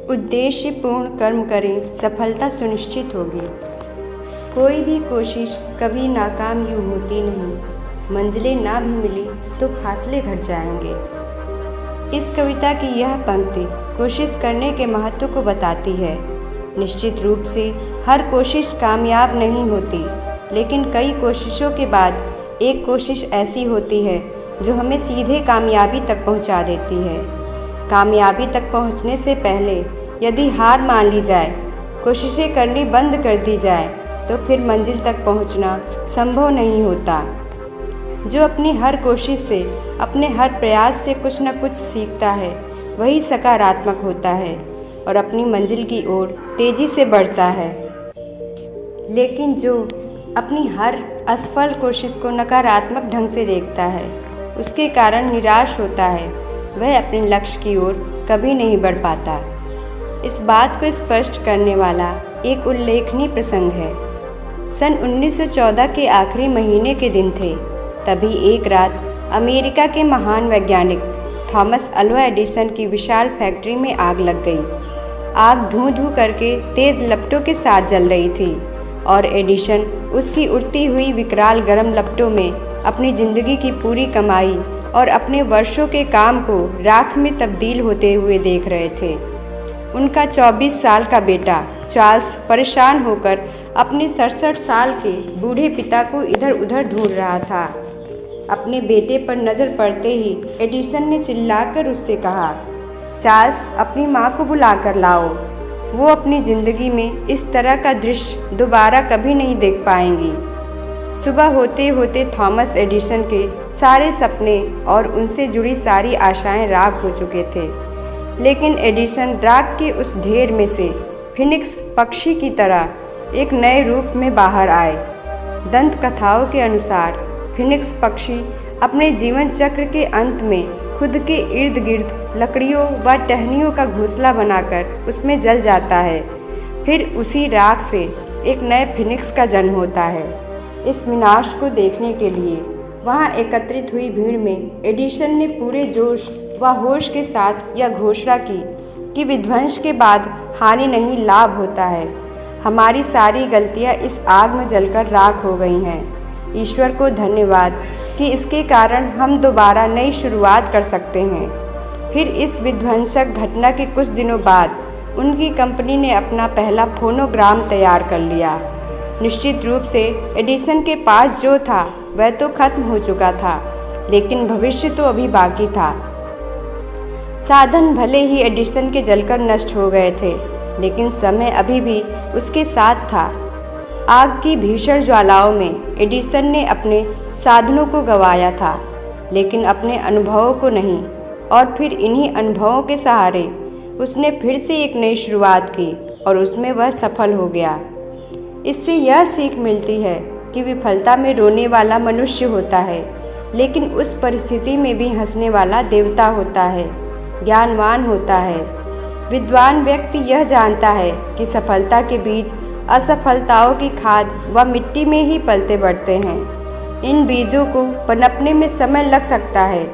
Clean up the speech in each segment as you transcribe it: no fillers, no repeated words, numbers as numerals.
उद्देश्यपूर्ण कर्म करें, सफलता सुनिश्चित होगी। कोई भी कोशिश कभी नाकाम यूँ होती नहीं। मंजिलें ना भी मिली तो फासले घट जाएंगे। इस कविता की यह पंक्ति कोशिश करने के महत्व को बताती है। निश्चित रूप से हर कोशिश कामयाब नहीं होती, लेकिन कई कोशिशों के बाद एक कोशिश ऐसी होती है जो हमें सीधे कामयाबी तक पहुंचा देती है। कामयाबी तक पहुंचने से पहले यदि हार मान ली जाए, कोशिशें करनी बंद कर दी जाए, तो फिर मंजिल तक पहुंचना संभव नहीं होता। जो अपनी हर कोशिश से, अपने हर प्रयास से कुछ न कुछ सीखता है, वही सकारात्मक होता है और अपनी मंजिल की ओर तेज़ी से बढ़ता है। लेकिन जो अपनी हर असफल कोशिश को नकारात्मक ढंग से देखता है, उसके कारण निराश होता है, वह अपने लक्ष्य की ओर कभी नहीं बढ़ पाता। इस बात को स्पष्ट करने वाला एक उल्लेखनीय प्रसंग है। सन 1914 के आखिरी महीने के दिन थे। तभी एक रात अमेरिका के महान वैज्ञानिक थॉमस अल्वा एडिसन की विशाल फैक्ट्री में आग लग गई। आग धूं धूं करके तेज़ लपटों के साथ जल रही थी और एडिसन उसकी उड़ती हुई विकराल गर्म लपटों में अपनी ज़िंदगी की पूरी कमाई और अपने वर्षों के काम को राख में तब्दील होते हुए देख रहे थे। उनका 24 साल का बेटा चार्ल्स परेशान होकर अपने 67 साल के बूढ़े पिता को इधर उधर ढूंढ रहा था। अपने बेटे पर नज़र पड़ते ही एडिसन ने चिल्लाकर उससे कहा, चार्ल्स, अपनी माँ को बुला कर लाओ। वो अपनी ज़िंदगी में इस तरह का दृश्य दोबारा कभी नहीं देख पाएंगी। सुबह होते होते थॉमस एडिसन के सारे सपने और उनसे जुड़ी सारी आशाएं राख हो चुके थे। लेकिन एडिसन राख के उस ढेर में से फिनिक्स पक्षी की तरह एक नए रूप में बाहर आए। दंत कथाओं के अनुसार फिनिक्स पक्षी अपने जीवन चक्र के अंत में खुद के इर्द गिर्द लकड़ियों व टहनियों का घोंसला बनाकर उसमें जल जाता है। फिर उसी राख से एक नए फिनिक्स का जन्म होता है। इस विनाश को देखने के लिए वहां एकत्रित हुई भीड़ में एडिसन ने पूरे जोश व होश के साथ यह घोषणा की कि विध्वंस के बाद हानि नहीं, लाभ होता है। हमारी सारी गलतियां इस आग में जलकर राख हो गई हैं। ईश्वर को धन्यवाद कि इसके कारण हम दोबारा नई शुरुआत कर सकते हैं। फिर इस विध्वंसक घटना के कुछ दिनों बाद उनकी कंपनी ने अपना पहला फोनोग्राम तैयार कर लिया। निश्चित रूप से एडिसन के पास जो था वह तो खत्म हो चुका था, लेकिन भविष्य तो अभी बाकी था। साधन भले ही एडिसन के जलकर नष्ट हो गए थे, लेकिन समय अभी भी उसके साथ था। आग की भीषण ज्वालाओं में एडिसन ने अपने साधनों को गंवाया था, लेकिन अपने अनुभवों को नहीं। और फिर इन्हीं अनुभवों के सहारे उसने फिर से एक नई शुरुआत की और उसमें वह सफल हो गया। इससे यह सीख मिलती है कि विफलता में रोने वाला मनुष्य होता है, लेकिन उस परिस्थिति में भी हंसने वाला देवता होता है, ज्ञानवान होता है। विद्वान व्यक्ति यह जानता है कि सफलता के बीज असफलताओं की खाद व मिट्टी में ही पलते बढ़ते हैं। इन बीजों को पनपने में समय लग सकता है,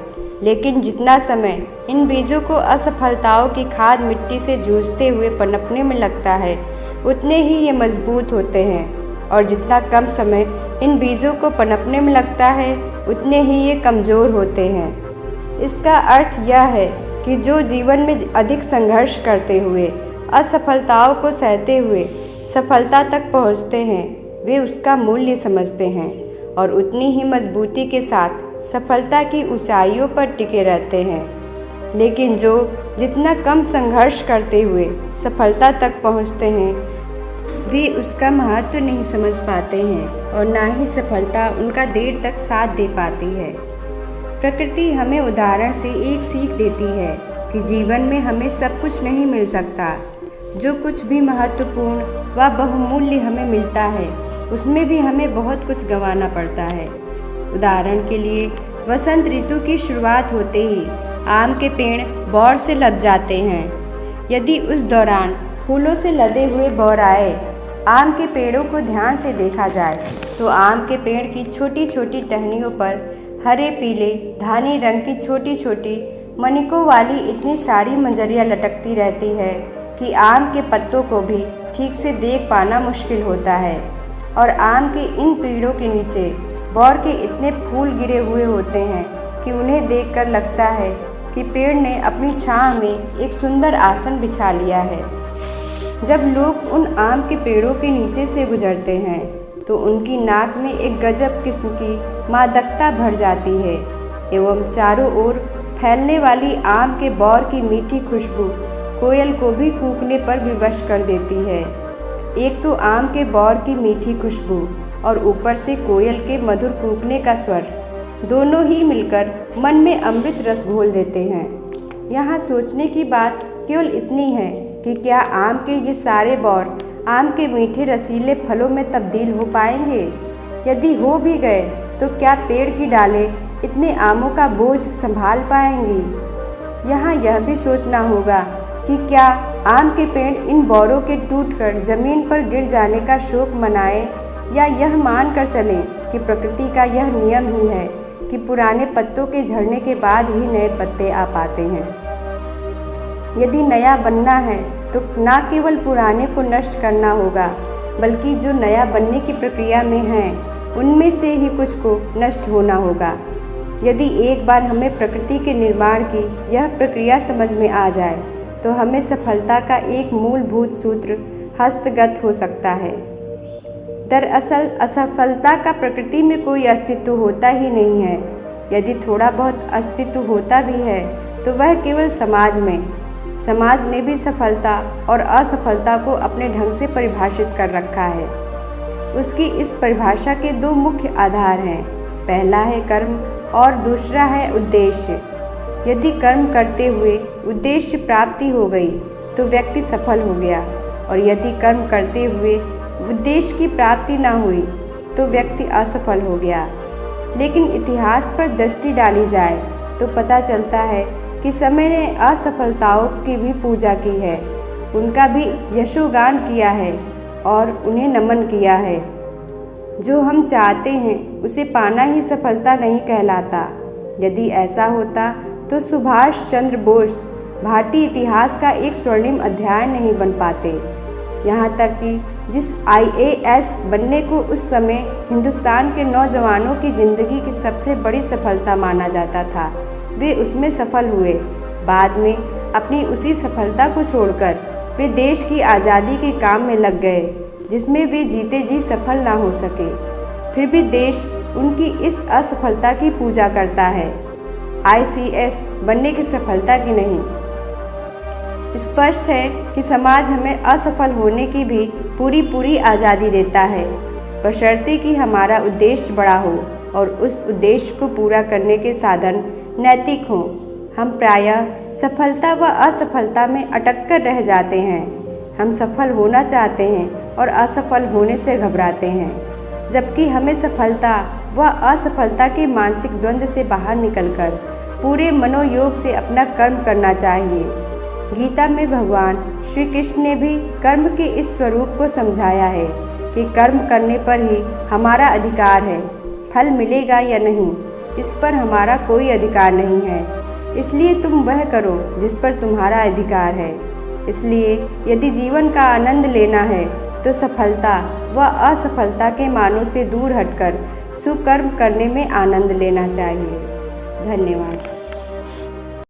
लेकिन जितना समय इन बीजों को असफलताओं की खाद मिट्टी से जूझते हुए पनपने में लगता है, उतने ही ये मजबूत होते हैं। और जितना कम समय इन बीजों को पनपने में लगता है, उतने ही ये कमज़ोर होते हैं। इसका अर्थ यह है कि जो जीवन में अधिक संघर्ष करते हुए, असफलताओं को सहते हुए सफलता तक पहुंचते हैं, वे उसका मूल्य समझते हैं और उतनी ही मजबूती के साथ सफलता की ऊंचाइयों पर टिके रहते हैं। लेकिन जो जितना कम संघर्ष करते हुए सफलता तक पहुंचते हैं, वे उसका महत्व नहीं समझ पाते हैं और ना ही सफलता उनका देर तक साथ दे पाती है। प्रकृति हमें उदाहरण से एक सीख देती है कि जीवन में हमें सब कुछ नहीं मिल सकता। जो कुछ भी महत्वपूर्ण व बहुमूल्य हमें मिलता है, उसमें भी हमें बहुत कुछ गंवाना पड़ता है। उदाहरण के लिए वसंत ऋतु की शुरुआत होते ही आम के पेड़ बौर से लद जाते हैं। यदि उस दौरान फूलों से लदे हुए बौर आए, आम के पेड़ों को ध्यान से देखा जाए तो आम के पेड़ की छोटी छोटी टहनियों पर हरे पीले धानी रंग की छोटी छोटी मणिकों वाली इतनी सारी मंजरियाँ लटकती रहती है कि आम के पत्तों को भी ठीक से देख पाना मुश्किल होता है। और आम के इन पेड़ों के नीचे बौर के इतने फूल गिरे हुए होते हैं कि उन्हें देखकर लगता है कि पेड़ ने अपनी छाँव में एक सुंदर आसन बिछा लिया है। जब लोग उन आम के पेड़ों के नीचे से गुजरते हैं तो उनकी नाक में एक गजब किस्म की मादकता भर जाती है एवं चारों ओर फैलने वाली आम के बौर की मीठी खुशबू कोयल को भी कूकने पर विवश कर देती है। एक तो आम के बौर की मीठी खुशबू और ऊपर से कोयल के मधुर कूकने का स्वर, दोनों ही मिलकर मन में अमृत रस घोल देते हैं। यहाँ सोचने की बात केवल इतनी है कि क्या आम के ये सारे बौर आम के मीठे रसीले फलों में तब्दील हो पाएंगे? यदि हो भी गए तो क्या पेड़ की डालें इतने आमों का बोझ संभाल पाएंगी? यहाँ यह भी सोचना होगा कि क्या आम के पेड़ इन बौरों के टूटकर जमीन पर गिर जाने का शोक मनाएं, या यह मान कर चलें कि प्रकृति का यह नियम ही है कि पुराने पत्तों के झड़ने के बाद ही नए पत्ते आ पाते हैं। यदि नया बनना है तो न केवल पुराने को नष्ट करना होगा, बल्कि जो नया बनने की प्रक्रिया में हैं उनमें से ही कुछ को नष्ट होना होगा। यदि एक बार हमें प्रकृति के निर्माण की यह प्रक्रिया समझ में आ जाए तो हमें सफलता का एक मूलभूत सूत्र हस्तगत हो सकता है। दरअसल असफलता का प्रकृति में कोई अस्तित्व होता ही नहीं है। यदि थोड़ा बहुत अस्तित्व होता भी है तो वह केवल समाज में। समाज ने भी सफलता और असफलता को अपने ढंग से परिभाषित कर रखा है। उसकी इस परिभाषा के दो मुख्य आधार हैं, पहला है कर्म और दूसरा है उद्देश्य। यदि कर्म करते हुए उद्देश्य प्राप्ति हो गई तो व्यक्ति सफल हो गया, और यदि कर्म करते हुए उद्देश्य की प्राप्ति न हुई तो व्यक्ति असफल हो गया। लेकिन इतिहास पर दृष्टि डाली जाए तो पता चलता है कि समय ने असफलताओं की भी पूजा की है, उनका भी यशोगान किया है और उन्हें नमन किया है। जो हम चाहते हैं उसे पाना ही सफलता नहीं कहलाता। यदि ऐसा होता तो सुभाष चंद्र बोस भारतीय इतिहास का एक स्वर्णिम अध्याय नहीं बन पाते। यहाँ तक कि जिस IAS बनने को उस समय हिंदुस्तान के नौजवानों की ज़िंदगी की सबसे बड़ी सफलता माना जाता था, वे उसमें सफल हुए। बाद में अपनी उसी सफलता को छोड़कर वे देश की आज़ादी के काम में लग गए, जिसमें वे जीते जी सफल ना हो सके। फिर भी देश उनकी इस असफलता की पूजा करता है, ICS बनने की सफलता की नहीं। स्पष्ट है कि समाज हमें असफल होने की भी पूरी आज़ादी देता है, बशर्ते कि हमारा उद्देश्य बड़ा हो और उस उद्देश्य को पूरा करने के साधन नैतिक हों। हम प्रायः सफलता व असफलता में अटक कर रह जाते हैं। हम सफल होना चाहते हैं और असफल होने से घबराते हैं, जबकि हमें सफलता व असफलता के मानसिक द्वंद्व से बाहर निकलकर पूरे मनोयोग से अपना कर्म करना चाहिए। गीता में भगवान श्री कृष्ण ने भी कर्म के इस स्वरूप को समझाया है कि कर्म करने पर ही हमारा अधिकार है, फल मिलेगा या नहीं इस पर हमारा कोई अधिकार नहीं है। इसलिए तुम वह करो जिस पर तुम्हारा अधिकार है। इसलिए यदि जीवन का आनंद लेना है तो सफलता व असफलता के मानों से दूर हटकर सुकर्म करने में आनंद लेना चाहिए। धन्यवाद।